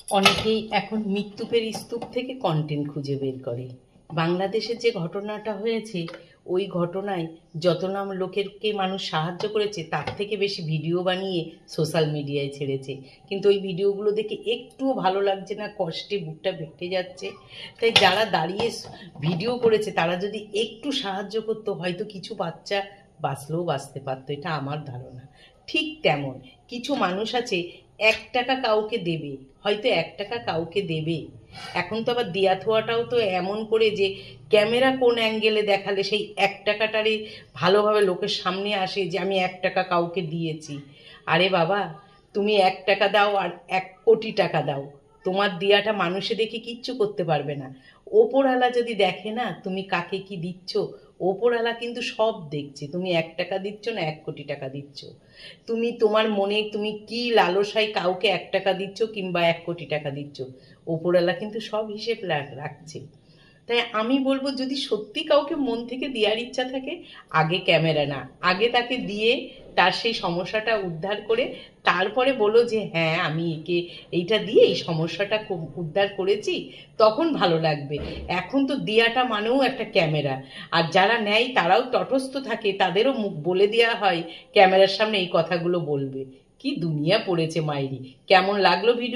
অনেকেই এখন মৃত্যুপের স্তূপ থেকে কন্টেন্ট খুঁজে বের করে। বাংলাদেশের যে ঘটনাটা হয়েছে, ওই ঘটনায় যত নাম লোকেরকে মানুষ সাহায্য করেছে তার থেকে বেশি ভিডিও বানিয়ে সোশ্যাল মিডিয়ায় ছেড়েছে। কিন্তু ওই ভিডিওগুলো দেখে একটুও ভালো লাগছে না, কষ্টে বুকটা ফেটে যাচ্ছে। তাই যারা দাঁড়িয়ে ভিডিও করেছে তারা যদি একটু সাহায্য করতো, হয়তো কিছু বাচ্চা বাঁচলেও বাঁচতে পারতো, এটা আমার ধারণা। ঠিক তেমন কিছু মানুষ আছে 1 টাকা কাউকে দেবে, হয়তো 1 টাকা কাউকে দেবে। এখন তো আবার দেয়া থোয়াটাও তো এমন করে যে ক্যামেরা কোন অ্যাঙ্গেলে দেখালে সেই 1 টাকাটারই ভালোভাবে লোকের সামনে আসে যে আমি 1 টাকা কাউকে দিয়েছি। আরে বাবা, তুমি 1 টাকা দাও আর 1 কোটি টাকা দাও, তোমার দেয়াটা মানুষে দেখে কিচ্ছু করতে পারবে না। ওপরওয়ালা যদি দেখে না তুমি কাকে কি দিচ্ছ, ওপরওয়ালা কিন্তু সব দেখছে, তুমি 1 টাকা দিচ্ছ না 1 কোটি টাকা দিচ্ছ। তুমি তোমার মনে তুমি কি লালসায় কাউকে 1 টাকা দিচ্ছ কিংবা 1 কোটি টাকা দিচ্ছ, ওপরওয়ালা কিন্তু সব হিসেব রাখছে। তাই আমি বলবো, যদি সত্যি কাউকে মন থেকে দেওয়ার ইচ্ছা থাকে, আগে ক্যামেরা না, আগে তাকে দিয়ে তার সেই সমস্যাটা উদ্ধার করে তারপরে বলো যে হ্যাঁ আমি একে এইটা দিয়ে এই সমস্যাটা উদ্ধার করেছি, তখন ভালো লাগবে। এখন তো দেয়াটা মানেও একটা ক্যামেরা, আর যারা নেয় তারাও তটস্থ থাকে, তাদেরও মুখ বলে দেওয়া হয় ক্যামেরার সামনে এই কথাগুলো বলবে। কি দুনিয়া পড়েছে মাইরি। কেমন লাগলো ভিডিও?